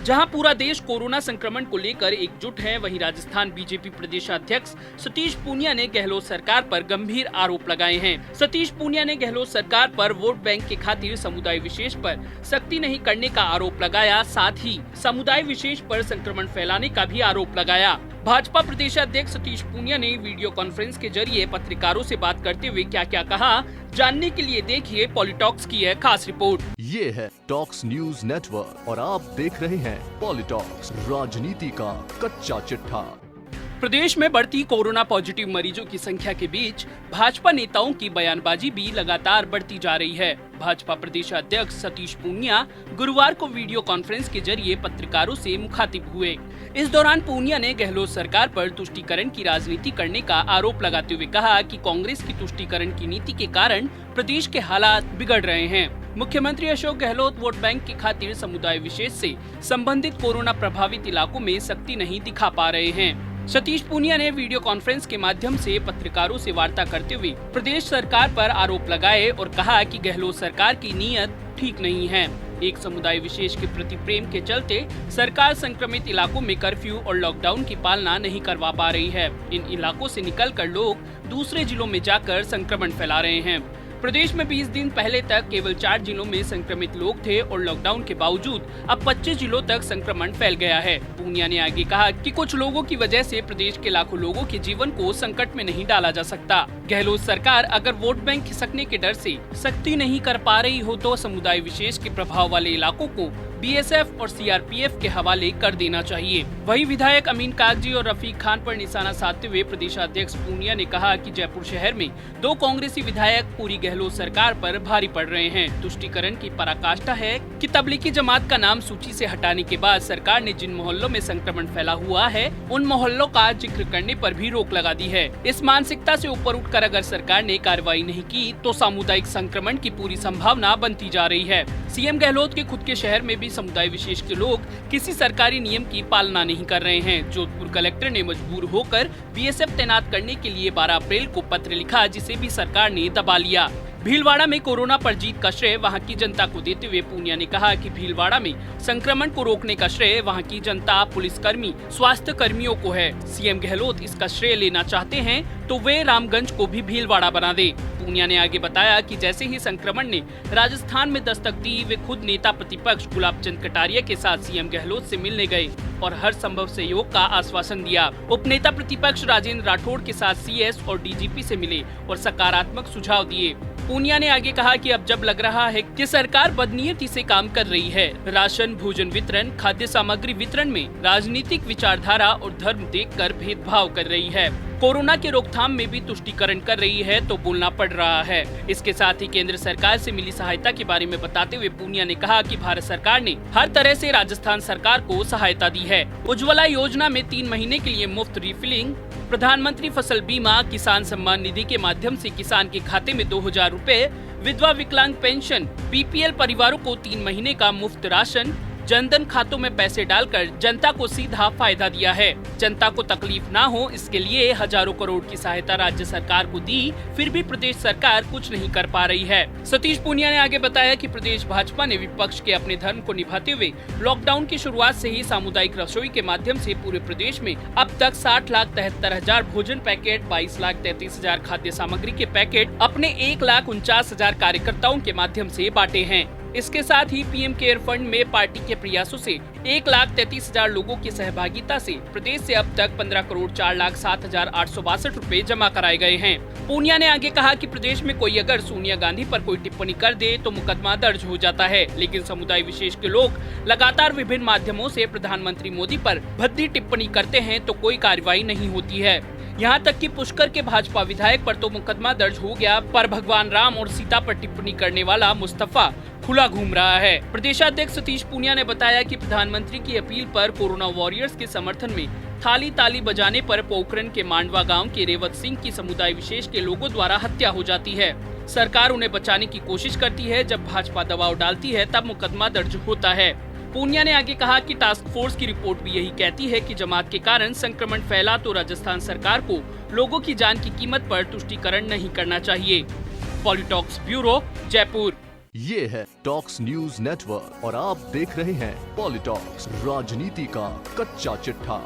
जहां पूरा देश कोरोना संक्रमण को लेकर एकजुट है, वहीं राजस्थान बीजेपी प्रदेशाध्यक्ष सतीश पूनिया ने गहलोत सरकार पर गंभीर आरोप लगाए हैं। सतीश पूनिया ने गहलोत सरकार पर वोट बैंक के खातिर समुदाय विशेष पर सख्ती नहीं करने का आरोप लगाया, साथ ही समुदाय विशेष पर संक्रमण फैलाने का भी आरोप लगाया। भाजपा प्रदेशाध्यक्ष सतीश पूनिया ने वीडियो कॉन्फ्रेंस के जरिए पत्रकारों से बात करते हुए क्या क्या कहा, जानने के लिए देखिए पॉलिटॉक्स की है खास रिपोर्ट। ये है टॉक्स न्यूज नेटवर्क और आप देख रहे हैं पॉलिटॉक्स, राजनीति का कच्चा चिट्ठा। प्रदेश में बढ़ती कोरोना पॉजिटिव मरीजों की संख्या के बीच भाजपा नेताओं की बयानबाजी भी लगातार बढ़ती जा रही है। भाजपा प्रदेशाध्यक्ष सतीश पूनिया गुरुवार को वीडियो कॉन्फ्रेंस के जरिए पत्रकारों से मुखातिब हुए। इस दौरान पूनिया ने गहलोत सरकार पर तुष्टीकरण की राजनीति करने का आरोप लगाते हुए कहा कि कांग्रेस की तुष्टीकरण की नीति के कारण प्रदेश के हालात बिगड़ रहे हैं। मुख्यमंत्री अशोक गहलोत वोट बैंक की खातिर समुदाय विशेष से संबंधित कोरोना प्रभावित इलाकों में सख्ती नहीं दिखा पा रहे हैं। सतीश पूनिया ने वीडियो कॉन्फ्रेंस के माध्यम से पत्रकारों से वार्ता करते हुए प्रदेश सरकार पर आरोप लगाए और कहा कि गहलोत सरकार की नीयत ठीक नहीं है। एक समुदाय विशेष के प्रति प्रेम के चलते सरकार संक्रमित इलाकों में कर्फ्यू और लॉकडाउन की पालना नहीं करवा पा रही है। इन इलाकों से निकलकर लोग दूसरे जिलों में जाकर संक्रमण फैला रहे हैं। प्रदेश में 20 दिन पहले तक केवल 4 जिलों में संक्रमित लोग थे और लॉकडाउन के बावजूद अब 25 जिलों तक संक्रमण फैल गया है। पूनिया ने आगे कहा कि कुछ लोगों की वजह से प्रदेश के लाखों लोगों के जीवन को संकट में नहीं डाला जा सकता। गहलोत सरकार अगर वोट बैंक खिसकने के डर से सख्ती नहीं कर पा रही हो तो समुदाय विशेष के प्रभाव वाले इलाकों को बीएसएफ और सीआरपीएफ के हवाले कर देना चाहिए। वहीं विधायक अमीन कागजी और रफीक खान पर निशाना साधते हुए प्रदेशाध्यक्ष पूनिया ने कहा कि जयपुर शहर में 2 कांग्रेसी विधायक पूरी गहलोत सरकार पर भारी पड़ रहे हैं। तुष्टीकरण की पराकाष्ठा है कि तबलीगी जमात का नाम सूची से हटाने के बाद सरकार ने जिन मोहल्लों में संक्रमण फैला हुआ है उन मोहल्लों का जिक्र करने पर भी रोक लगा दी है। इस मानसिकता से ऊपर उठकर अगर सरकार ने कार्रवाई नहीं की तो सामुदायिक संक्रमण की पूरी संभावना बनती जा रही है। सीएम गहलोत के खुद के शहर में भी समुदाय विशेष के लोग किसी सरकारी नियम की पालना नहीं कर रहे हैं। जोधपुर कलेक्टर ने मजबूर होकर बीएसएफ तैनात करने के लिए 12 अप्रैल को पत्र लिखा, जिसे भी सरकार ने दबा लिया। भीलवाड़ा में कोरोना पर जीत का श्रेय वहां की जनता को देते हुए पूनिया ने कहा कि भीलवाड़ा में संक्रमण को रोकने का श्रेय वहां की जनता, पुलिसकर्मी, स्वास्थ्य कर्मियों को है। सीएम गहलोत इसका श्रेय लेना चाहते हैं तो वे रामगंज को भी भीलवाड़ा बना दे। पूनिया ने आगे बताया कि जैसे ही संक्रमण ने राजस्थान में दस्तक दी, वे खुद नेता प्रतिपक्ष गुलाब चंद कटारिया के साथ सीएम गहलोत से मिलने गए और हर संभव सहयोग का आश्वासन दिया। उप नेता प्रतिपक्ष राजेंद्र राठौड़ के साथ सीएस और डीजीपी से मिले और सकारात्मक सुझाव दिए। पूनिया ने आगे कहा कि अब जब लग रहा है कि सरकार बदनीयती से काम कर रही है, राशन, भोजन वितरण, खाद्य सामग्री वितरण में राजनीतिक विचारधारा और धर्म देखकर भेदभाव कर रही है, कोरोना के रोकथाम में भी तुष्टीकरण कर रही है तो बोलना पड़ रहा है। इसके साथ ही केंद्र सरकार से मिली सहायता के बारे में बताते हुए पूनिया ने कहा कि भारत सरकार ने हर तरह से राजस्थान सरकार को सहायता दी है। उज्ज्वला योजना में 3 महीने के लिए मुफ्त रिफिलिंग, प्रधानमंत्री फसल बीमा, किसान सम्मान निधि के माध्यम से किसान के खाते में 2000 रुपए, विधवा विकलांग पेंशन, बीपीएल परिवारों को 3 महीने का मुफ्त राशन, जनधन खातों में पैसे डालकर जनता को सीधा फायदा दिया है। जनता को तकलीफ ना हो इसके लिए हजारों करोड़ की सहायता राज्य सरकार को दी, फिर भी प्रदेश सरकार कुछ नहीं कर पा रही है। सतीश पूनिया ने आगे बताया कि प्रदेश भाजपा ने विपक्ष के अपने धर्म को निभाते हुए लॉकडाउन की शुरुआत से ही सामुदायिक रसोई के माध्यम से पूरे प्रदेश में अब तक 60,73,000 भोजन पैकेट, 22,33,000 खाद्य सामग्री के पैकेट अपने 1,49,000 कार्यकर्ताओं के माध्यम से बांटे हैं। इसके साथ ही पीएम केयर फंड में पार्टी के प्रयासों से 1,33,000 लोगों की सहभागिता से प्रदेश से अब तक 15,04,07,862 रुपए जमा कराए गए हैं। पूनिया ने आगे कहा कि प्रदेश में कोई अगर सोनिया गांधी पर कोई टिप्पणी कर दे तो मुकदमा दर्ज हो जाता है, लेकिन समुदाय विशेष के लोग लगातार विभिन्न माध्यमों से प्रधानमंत्री मोदी पर भद्दी टिप्पणी करते हैं तो कोई कार्रवाई नहीं होती है। यहाँ तक कि पुष्कर के भाजपा विधायक पर तो मुकदमा दर्ज हो गया, पर भगवान राम और सीता पर टिप्पणी करने वाला मुस्तफा खुला घूम रहा है। प्रदेशाध्यक्ष सतीश पूनिया ने बताया कि प्रधानमंत्री की अपील पर कोरोना वॉरियर्स के समर्थन में थाली ताली बजाने पर पोखरण के मांडवा गांव के रेवत सिंह की समुदाय विशेष के लोगों द्वारा हत्या हो जाती है। सरकार उन्हें बचाने की कोशिश करती है, जब भाजपा दबाव डालती है तब मुकदमा दर्ज होता है। पूनिया ने आगे कहा कि टास्क फोर्स की रिपोर्ट भी यही कहती है कि जमात के कारण संक्रमण फैला तो राजस्थान सरकार को लोगों की जान की कीमत पर तुष्टीकरण नहीं करना चाहिए। पॉलिटॉक्स ब्यूरो, जयपुर। ये है टॉक्स न्यूज नेटवर्क और आप देख रहे हैं पॉलिटॉक्स, राजनीति का कच्चा चिट्ठा।